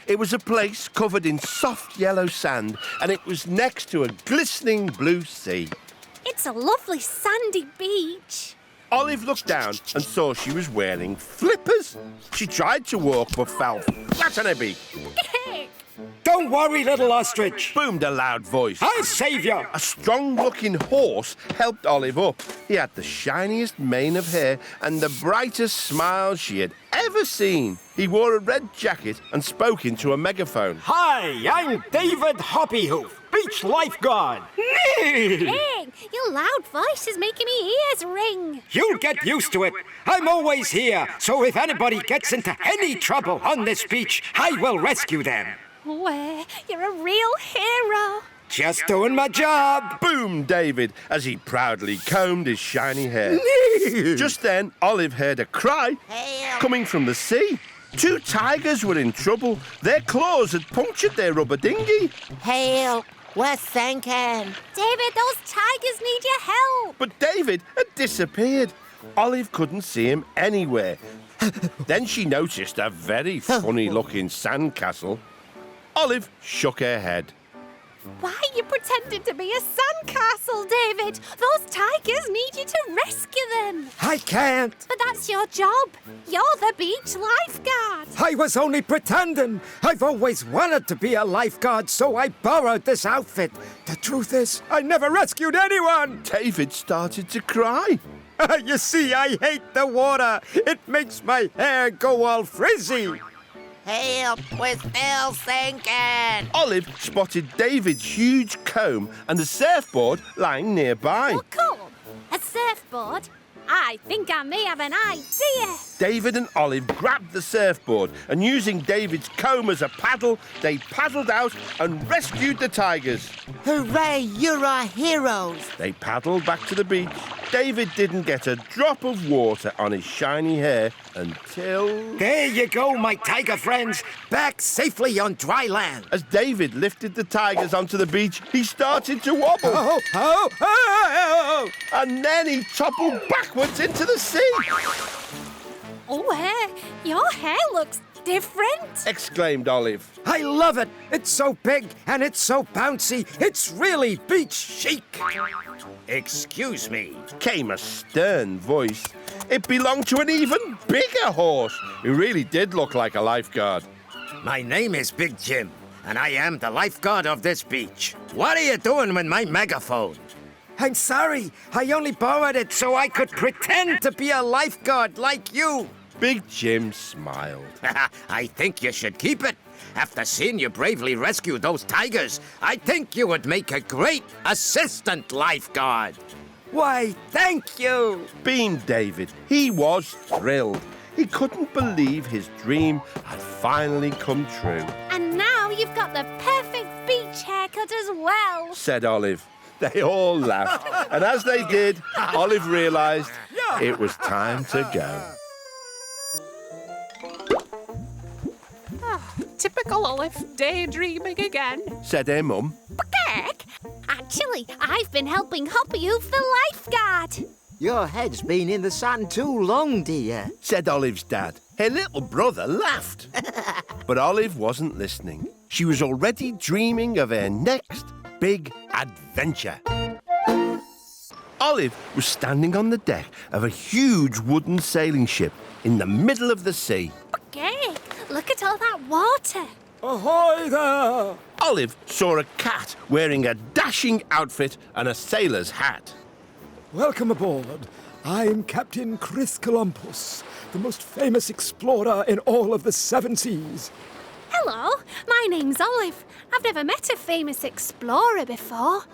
It was a place covered in soft yellow sand, and it was next to a glistening blue sea. It's a lovely sandy beach. Olive looked down and saw she was wearing flippers. She tried to walk but fell flat on her beak. Don't worry, little ostrich. Boomed a loud voice. I'll save you. A strong-looking horse helped Olive up. He had the shiniest mane of hair and the brightest smile she had ever seen. He wore a red jacket and spoke into a megaphone. Hi, I'm David Hoppyhoof, beach lifeguard. Hey, your loud voice is making me ears ring. You'll get used to it. I'm always here, so if anybody gets into any trouble on this beach, I will rescue them. Oh, you're a real hero. Just doing my job. Boomed David as he proudly combed his shiny hair. Just then, Olive heard a cry coming from the sea. 2 tigers were in trouble. Their claws had punctured their rubber dinghy. Help! We're sinking. David, those tigers need your help. But David had disappeared. Olive couldn't see him anywhere. Then she noticed a very funny-looking sandcastle. Olive shook her head. Why are you pretending to be a sandcastle, David? Those tigers need you to rescue them. I can't. But that's your job. You're the beach lifeguard. I was only pretending. I've always wanted to be a lifeguard, so I borrowed this outfit. The truth is, I never rescued anyone. David started to cry. You see, I hate the water. It makes my hair go all frizzy. Help! We're still sinking. Olive spotted David's huge comb and a surfboard lying nearby. Oh, cool. A surfboard? I think I may have an idea. David and Olive grabbed the surfboard and using David's comb as a paddle, they paddled out and rescued the tigers. Hooray! You're our heroes. They paddled back to the beach. David didn't get a drop of water on his shiny hair until... There you go, my tiger friends. Back safely on dry land. As David lifted the tigers onto the beach, he started to wobble. Oh. And then he toppled backwards into the sea. Oh, your hair looks different. Exclaimed Olive. I love it. It's so big and it's so bouncy. It's really beach chic. Excuse me. Came a stern voice. It belonged to an even bigger horse, who really did look like a lifeguard. My name is Big Jim, and I am the lifeguard of this beach. What are you doing with my megaphone? I'm sorry. I only borrowed it so I could pretend to be a lifeguard like you. Big Jim smiled. I think you should keep it. After seeing you bravely rescue those tigers, I think you would make a great assistant lifeguard. Why, thank you. Beamed David. He was thrilled. He couldn't believe his dream had finally come true. And now you've got the perfect beach haircut as well, said Olive. They all laughed. And as they did, Olive realised it was time to go. Typical Olive, daydreaming again, said her mum. Heck, actually, I've been helping Hoppyhoof the lifeguard. Your head's been in the sand too long, dear, said Olive's dad. Her little brother laughed. But Olive wasn't listening. She was already dreaming of her next big adventure. Olive was standing on the deck of a huge wooden sailing ship in the middle of the sea. Okay, look at all that water. Ahoy there! Olive saw a cat wearing a dashing outfit and a sailor's hat. Welcome aboard. I'm Captain Chris Columbus, the most famous explorer in all of the 7 seas. Hello, my name's Olive. I've never met a famous explorer before.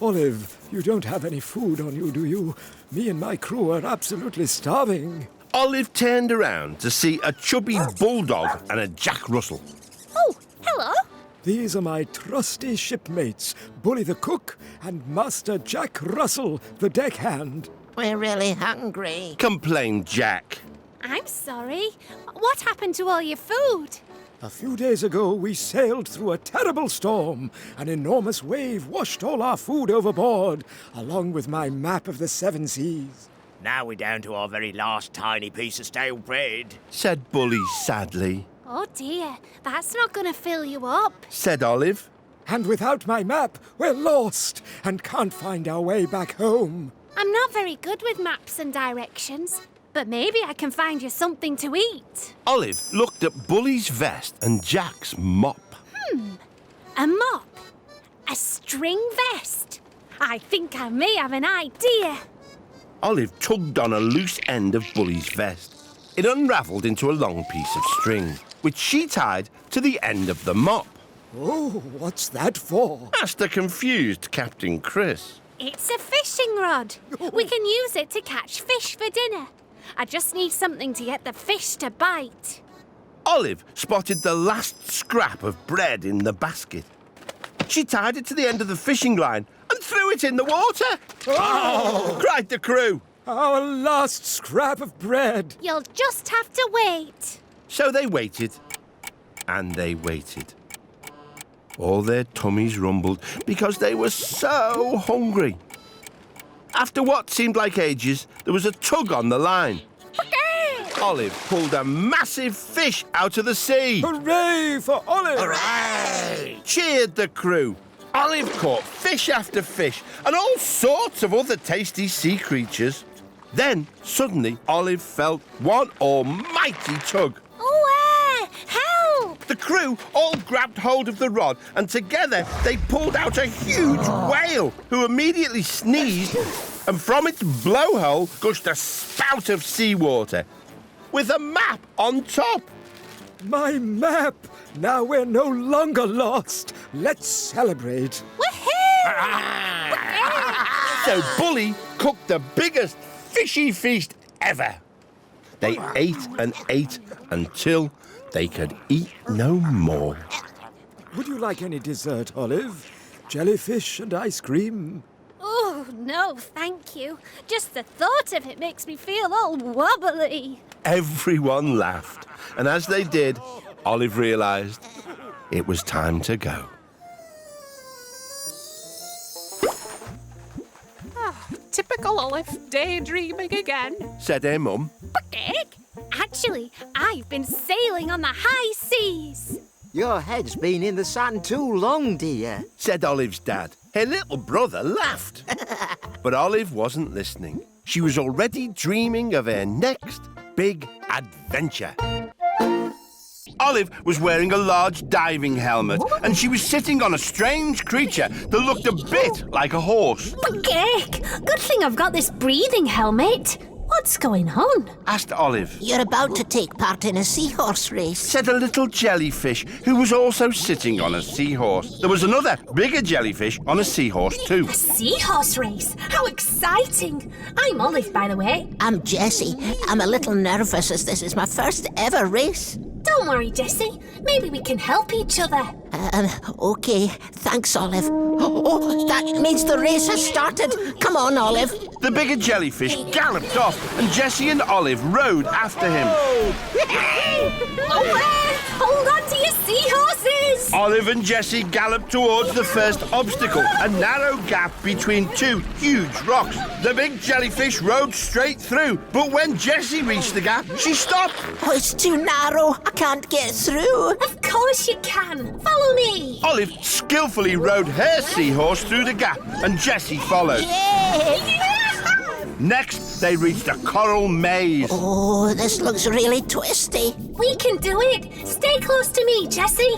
Olive, you don't have any food on you, do you? Me and my crew are absolutely starving. Olive turned around to see a chubby bulldog and a Jack Russell. Oh, hello. These are my trusty shipmates, Bully the cook and Master Jack Russell, the deckhand. We're really hungry, complained Jack. I'm sorry. What happened to all your food? A few days ago, we sailed through a terrible storm. An enormous wave washed all our food overboard, along with my map of the 7 seas. Now we're down to our very last tiny piece of stale bread. Said Bully sadly. Oh dear, that's not going to fill you up. Said Olive. And without my map, we're lost and can't find our way back home. I'm not very good with maps and directions, but maybe I can find you something to eat. Olive looked at Bully's vest and Jack's mop. A mop? A string vest? I think I may have an idea. Olive tugged on a loose end of Bully's vest. It unravelled into a long piece of string, which she tied to the end of the mop. Oh, what's that for? Asked the confused Captain Chris. It's a fishing rod. We can use it to catch fish for dinner. I just need something to get the fish to bite. Olive spotted the last scrap of bread in the basket. She tied it to the end of the fishing line and threw it in the water. Oh! Cried the crew. Our last scrap of bread. You'll just have to wait. So they waited, and they waited. All their tummies rumbled because they were so hungry. After what seemed like ages, there was a tug on the line. Olive pulled a massive fish out of the sea. Hooray for Olive! Hooray! Cheered the crew. Olive caught fish after fish and all sorts of other tasty sea creatures. Then, suddenly, Olive felt one almighty tug. Oh, help! The crew all grabbed hold of the rod and together they pulled out a huge whale who immediately sneezed and from its blowhole gushed a spout of seawater with a map on top. My map! Now we're no longer lost. Let's celebrate. Woohoo! So Bully cooked the biggest fishy feast ever. They ate and ate until they could eat no more. Would you like any dessert, Olive? Jellyfish and ice cream? Oh, no, thank you. Just the thought of it makes me feel all wobbly. Everyone laughed, and as they did, Olive realised it was time to go. Typical Olive, daydreaming again. Said her mum. Actually, I've been sailing on the high seas. Your head's been in the sand too long, dear. Said Olive's dad. Her little brother laughed. But Olive wasn't listening. She was already dreaming of her next big adventure. Olive was wearing a large diving helmet and she was sitting on a strange creature that looked a bit like a horse. Good thing I've got this breathing helmet. What's going on? Asked Olive. You're about to take part in a seahorse race. Said a little jellyfish who was also sitting on a seahorse. There was another bigger jellyfish on a seahorse too. A seahorse race? How exciting! I'm Olive, by the way. I'm Jessie. I'm a little nervous as this is my first ever race. Don't worry, Jessie. Maybe we can help each other. Okay. Thanks, Olive. Oh, that means the race has started. Come on, Olive. The bigger jellyfish galloped off and Jessie and Olive rode after him. Hold on to your seahorses! Olive and Jessie galloped towards the first obstacle, a narrow gap between two huge rocks. The big jellyfish rode straight through, but when Jessie reached the gap, she stopped. Oh, it's too narrow. I can't get through. Of course you can. Follow me. Olive skillfully rode her seahorse through the gap, and Jessie followed. Yeah. Next, they reached a coral maze. Oh, this looks really twisty. We can do it. Stay close to me, Jessie.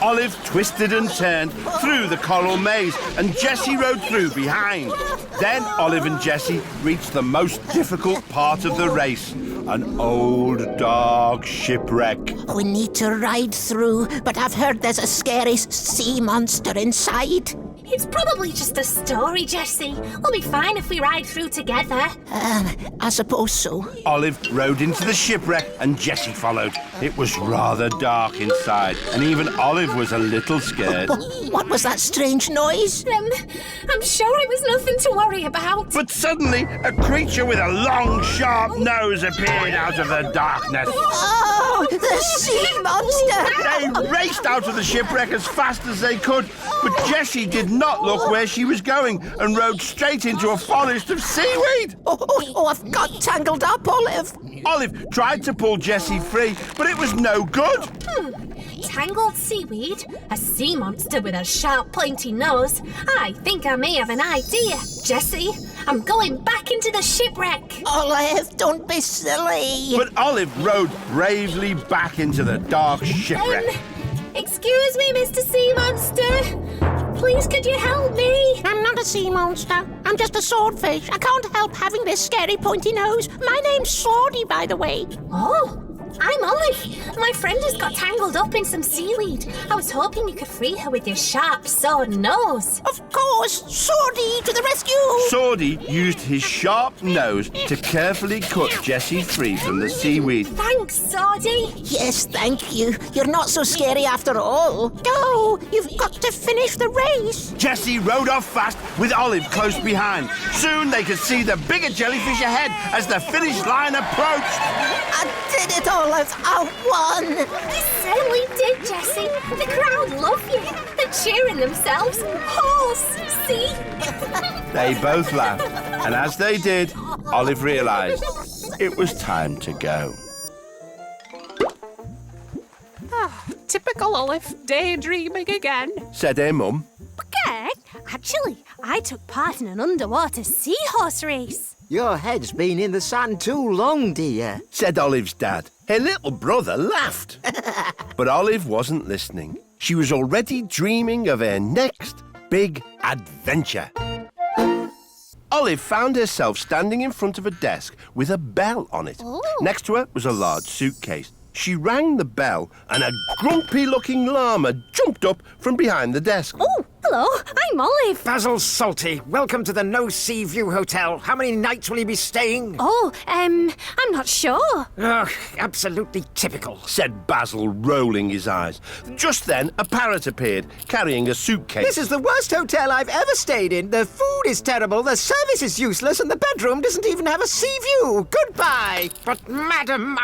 Olive twisted and turned through the coral maze, and Jessie rode through behind. Then Olive and Jessie reached the most difficult part of the race, an old, dark shipwreck. We need to ride through, but I've heard there's a scary sea monster inside. It's probably just a story, Jessie. We'll be fine if we ride through together. I suppose so. Olive rode into the shipwreck and Jessie followed. It was rather dark inside, and even Olive was a little scared. What was that strange noise? I'm sure it was nothing to worry about. But suddenly, a creature with a long, sharp nose appeared out of the darkness. Oh! Oh, the sea monster! They raced out of the shipwreck as fast as they could, but Jessie did not look where she was going and rode straight into a forest of seaweed. Oh, I've got tangled up, Olive. Olive tried to pull Jessie free, but it was no good. Tangled seaweed? A sea monster with a sharp, pointy nose? I think I may have an idea. Jessie, I'm going back into the shipwreck. Olive, don't be silly. But Olive rode bravely back into the dark shipwreck. Excuse me, Mr. Sea Monster. Please, could you help me? I'm not a sea monster. I'm just a swordfish. I can't help having this scary pointy nose. My name's Swordy, by the way. Oh, I'm Olive. My friend has got tangled up in some seaweed. I was hoping you could free her with your sharp sword nose. Of course, Swordy to the rescue. Swordy used his sharp nose to carefully cut Jessie free from the seaweed. Thanks, Swordy. Yes, thank you. You're not so scary after all. Go! You've got to finish the race. Jessie rode off fast with Olive close behind. Soon they could see the bigger jellyfish ahead as the finish line approached. I did it, Olive. I won. You certainly did, Jessie. The crowd love you. They're cheering themselves. Horse, see? They both laughed, and as they did, Olive realised it was time to go. Typical Olive, daydreaming again. Said her mum. Okay. Actually, I took part in an underwater seahorse race. Your head's been in the sand too long, dear. Said Olive's dad. Her little brother laughed. But Olive wasn't listening. She was already dreaming of her next big adventure. Olive found herself standing in front of a desk with a bell on it. Ooh. Next to her was a large suitcase. She rang the bell and a grumpy-looking llama jumped up from behind the desk. Oh, hello. I'm Olive. Basil Salty, welcome to the No Sea View Hotel. How many nights will you be staying? Oh, I'm not sure. Ugh, absolutely typical. Said Basil, rolling his eyes. Just then, a parrot appeared, carrying a suitcase. This is the worst hotel I've ever stayed in. The food is terrible, the service is useless, and the bedroom doesn't even have a sea view. Goodbye. But, madam,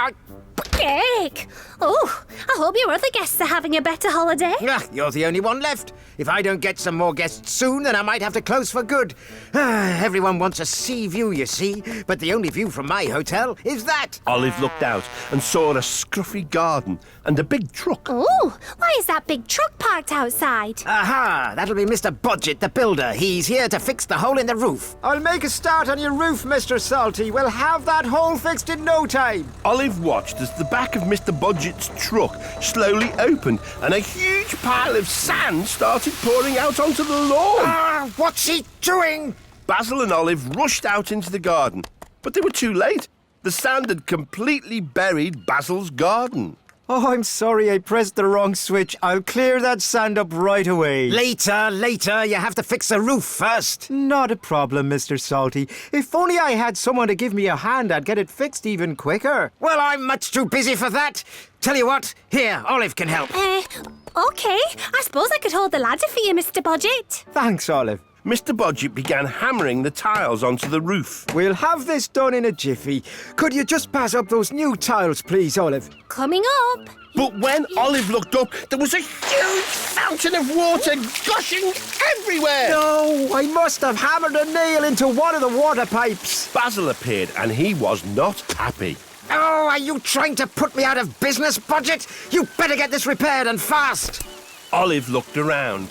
Cake. Oh, I hope your other guests are having a better holiday. You're the only one left. If I don't get some more guests soon, then I might have to close for good. Everyone wants a sea view, you see, but the only view from my hotel is that. Olive looked out and saw a scruffy garden and a big truck. Oh, why is that big truck parked outside? Aha, that'll be Mr. Budget, the builder. He's here to fix the hole in the roof. I'll make a start on your roof, Mr. Salty. We'll have that hole fixed in no time. Olive watched as the back of Mr. Budget's truck slowly opened and a huge pile of sand started pouring out onto the lawn. What's he doing? Basil and Olive rushed out into the garden, but they were too late. The sand had completely buried Basil's garden. Oh, I'm sorry I pressed the wrong switch. I'll clear that sand up right away. Later. You have to fix the roof first. Not a problem, Mr. Salty. If only I had someone to give me a hand, I'd get it fixed even quicker. Well, I'm much too busy for that. Tell you what, here, Olive can help. Okay. I suppose I could hold the ladder for you, Mr. Budget. Thanks, Olive. Mr. Budget began hammering the tiles onto the roof. We'll have this done in a jiffy. Could you just pass up those new tiles, please, Olive? Coming up. But when Olive looked up, there was a huge fountain of water gushing everywhere. No, I must have hammered a nail into one of the water pipes. Basil appeared and he was not happy. Oh, are you trying to put me out of business, Budget? You better get this repaired and fast. Olive looked around.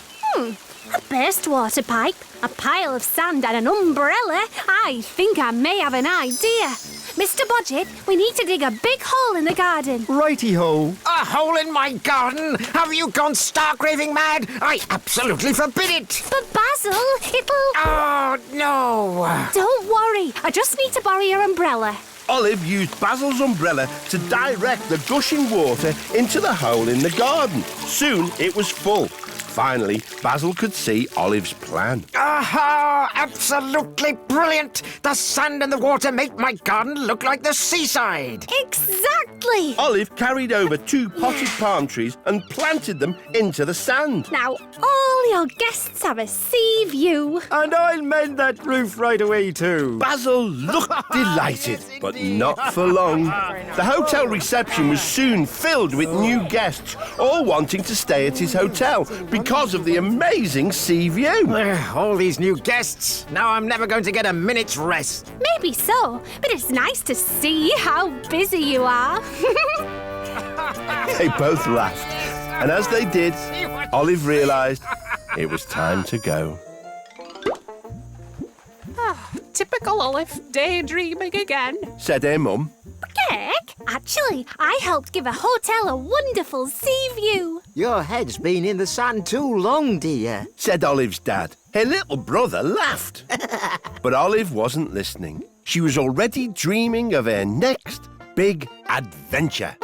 A burst water pipe, a pile of sand and an umbrella. I think I may have an idea. Mr. Budget, we need to dig a big hole in the garden. Righty-ho. A hole in my garden? Have you gone stark raving mad? I absolutely forbid it. But Basil, it'll... Oh, no. Don't worry, I just need to borrow your umbrella. Olive used Basil's umbrella to direct the gushing water into the hole in the garden. Soon it was full. Finally, Basil could see Olive's plan. Aha! Absolutely brilliant! The sand and the water make my garden look like the seaside. Exactly! Olive carried over 2 potted palm trees and planted them into the sand. Now all your guests have a sea view. And I'll mend that roof right away, too. Basil looked delighted, but not for long. The hotel reception was soon filled with new guests, all wanting to stay at his hotel because of the amazing sea view. All these new guests. Now I'm never going to get a minute's rest. Maybe so, but it's nice to see how busy you are. They both laughed, and as they did, Olive realised it was time to go. Typical Olive, daydreaming again. Said her mum. Heck, actually, I helped give a hotel a wonderful sea view. Your head's been in the sand too long, dear. Said Olive's dad. Her little brother laughed. But Olive wasn't listening. She was already dreaming of her next big adventure.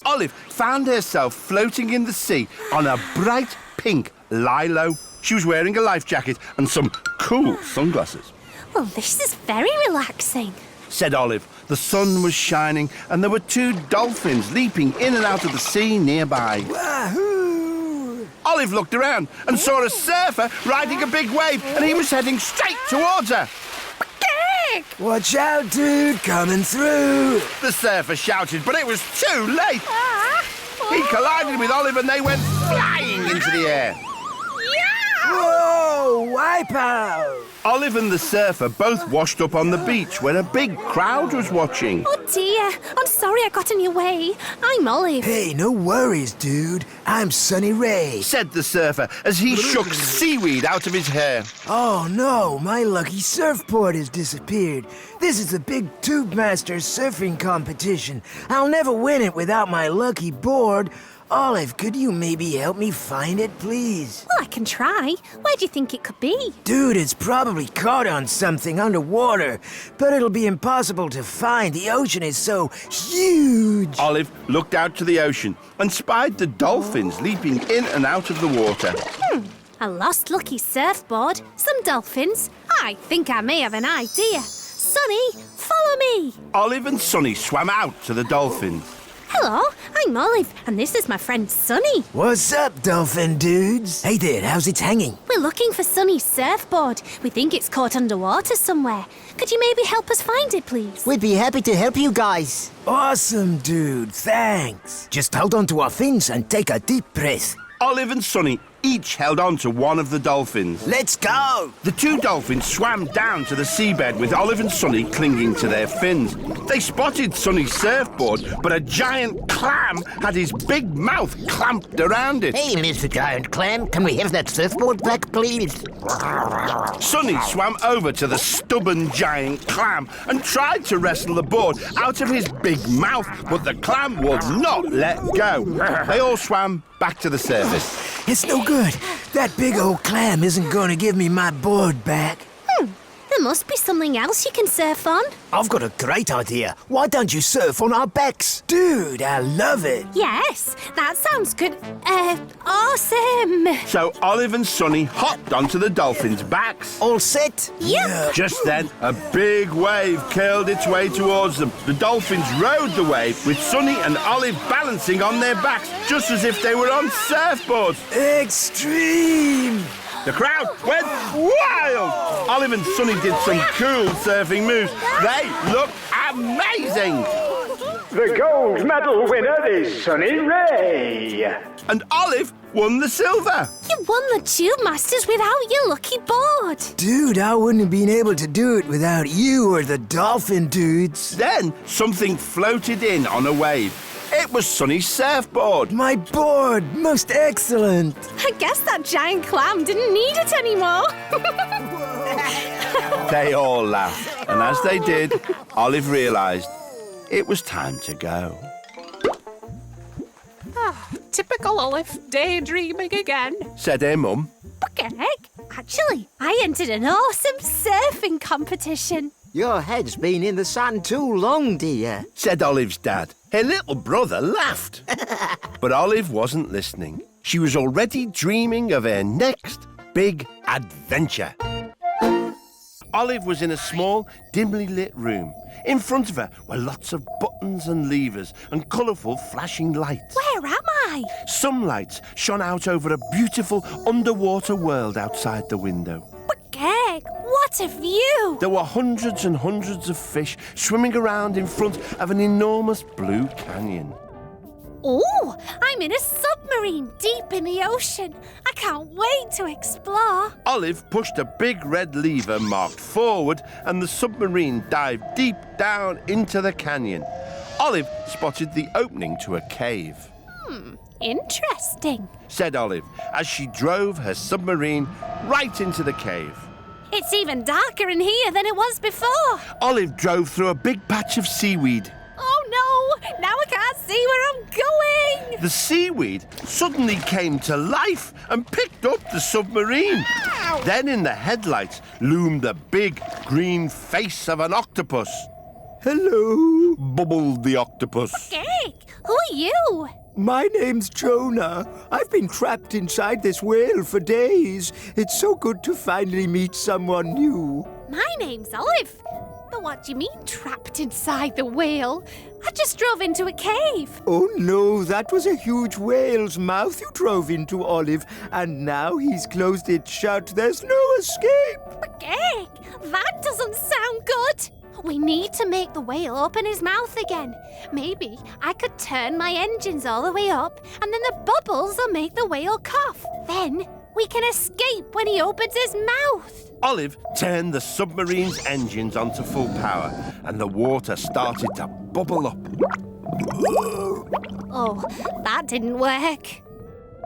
Olive found herself floating in the sea on a bright pink lilo. She was wearing a life jacket and some cool sunglasses. Well, this is very relaxing. Said Olive. The sun was shining and there were 2 dolphins leaping in and out of the sea nearby. Wahoo! Olive looked around and saw a surfer riding a big wave, and he was heading straight towards her. Heck! Watch out, dude, coming through. The surfer shouted, but it was too late. He collided with Olive and they went flying into the air. Whoa, wipe out. Olive and the surfer both washed up on the beach where a big crowd was watching. Oh dear, I'm sorry I got in your way. I'm Olive. Hey, no worries, dude. I'm Sunny Ray. Said the surfer as he shook seaweed out of his hair. Oh no, my lucky surfboard has disappeared. This is a big Tube Master surfing competition. I'll never win it without my lucky board. Olive, could you maybe help me find it, please? Well, I can try. Where do you think it could be? Dude, it's probably caught on something underwater, but it'll be impossible to find. The ocean is so huge. Olive looked out to the ocean and spied the dolphins leaping in and out of the water. A lost lucky surfboard, some dolphins. I think I may have an idea. Sunny, follow me. Olive and Sunny swam out to the dolphins. Hello, I'm Olive, and this is my friend Sunny. What's up, dolphin dudes? Hey there, how's it hanging? We're looking for Sunny's surfboard. We think it's caught underwater somewhere. Could you maybe help us find it, please? We'd be happy to help you guys. Awesome, dude, thanks. Just hold on to our fins and take a deep breath. Olive and Sunny each held on to one of the dolphins. Let's go! The 2 dolphins swam down to the seabed with Olive and Sunny clinging to their fins. They spotted Sunny's surfboard, but a giant clam had his big mouth clamped around it. Hey, Mr. Giant Clam, can we have that surfboard back, please? Sunny swam over to the stubborn giant clam and tried to wrestle the board out of his big mouth, but the clam would not let go. They all swam back to the surface. It's no good. That big old clam isn't going to give me my board back. There must be something else you can surf on. I've got a great idea. Why don't you surf on our backs? Dude, I love it. Yes, that sounds good. Awesome. So Olive and Sunny hopped onto the dolphins' backs. All set? Yep. Just then, a big wave curled its way towards them. The dolphins rode the wave with Sunny and Olive balancing on their backs, just as if they were on surfboards. Extreme! The crowd went wild. Olive and Sunny did some cool surfing moves. They looked amazing. The gold medal winner is Sunny Ray. And Olive won the silver. You won the Tube Masters without your lucky board. Dude, I wouldn't have been able to do it without you or the dolphin dudes. Then something floated in on a wave. It was Sunny's surfboard. My board, most excellent. I guess that giant clam didn't need it anymore. They all laughed, and as they did, Olive realised it was time to go. Typical Olive, daydreaming again. Said her mum. Heck, actually, I entered an awesome surfing competition. Your head's been in the sand too long, dear. Said Olive's dad. Her little brother laughed. But Olive wasn't listening. She was already dreaming of her next big adventure. Olive was in a small, dimly lit room. In front of her were lots of buttons and levers and colourful flashing lights. Where am I? Some lights shone out over a beautiful underwater world outside the window. Gag, what a view! There were hundreds and hundreds of fish swimming around in front of an enormous blue canyon. Oh, I'm in a submarine deep in the ocean. I can't wait to explore. Olive pushed a big red lever marked forward and the submarine dived deep down into the canyon. Olive spotted the opening to a cave. Interesting. Said Olive as she drove her submarine right into the cave. It's even darker in here than it was before. Olive drove through a big patch of seaweed. Oh no, now I can't see where I'm going. The seaweed suddenly came to life and picked up the submarine. Ow. Then in the headlights loomed the big green face of an octopus. Hello. Bubbled the octopus. Gag, who are you? My name's Jonah. I've been trapped inside this whale for days. It's so good to finally meet someone new. My name's Olive. But what do you mean trapped inside the whale? I just drove into a cave. Oh no, that was a huge whale's mouth you drove into, Olive. And now he's closed it shut. There's no escape. But Gag, that doesn't sound good. We need to make the whale open his mouth again. Maybe I could turn my engines all the way up, and then the bubbles will make the whale cough. Then we can escape when he opens his mouth. Olive turned the submarine's engines onto full power, and the water started to bubble up. Oh, that didn't work.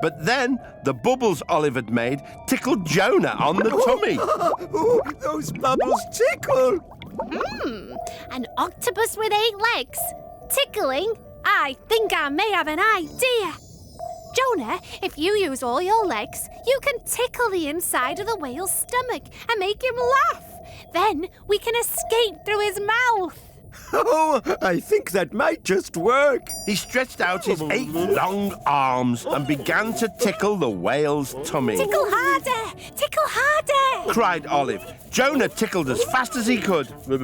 But then the bubbles Olive had made tickled Jonah on the tummy. Oh, those bubbles tickle. An octopus with 8 legs. Tickling? I think I may have an idea. Jonah, if you use all your legs, you can tickle the inside of the whale's stomach and make him laugh. Then we can escape through his mouth. Oh, I think that might just work. He stretched out his 8 long arms and began to tickle the whale's tummy. Tickle harder! Tickle harder! Cried Olive. Jonah tickled as fast as he could. A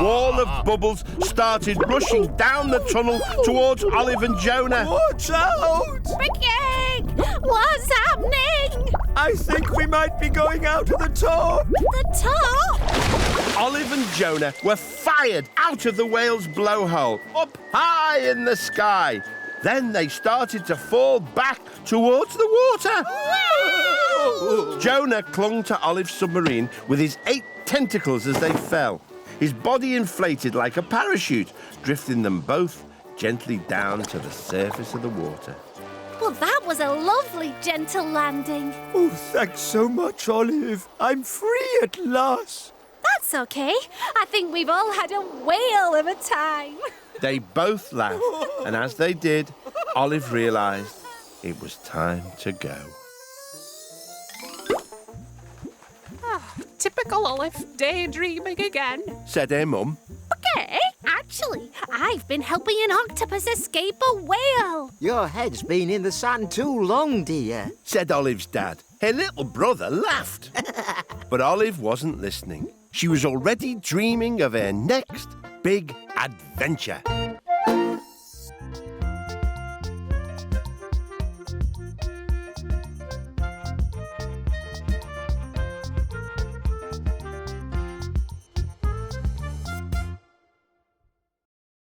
wall of bubbles started rushing down the tunnel towards Olive and Jonah. Watch out! Gag! What's happening? I think we might be going out of the top. The top? Olive and Jonah were fired out of the whale's blowhole, up high in the sky. Then they started to fall back towards the water. Wow! Jonah clung to Olive's submarine with his 8 tentacles as they fell. His body inflated like a parachute, drifting them both gently down to the surface of the water. Well, that was a lovely, gentle landing. Oh, thanks so much, Olive. I'm free at last. That's okay. I think we've all had a whale of a time. They both laughed, and as they did, Olive realised it was time to go. Typical Olive, daydreaming again. Said her mum. Okay, actually, I've been helping an octopus escape a whale. Your head's been in the sand too long, dear. Said Olive's dad. Her little brother laughed. But Olive wasn't listening. She was already dreaming of her next big adventure.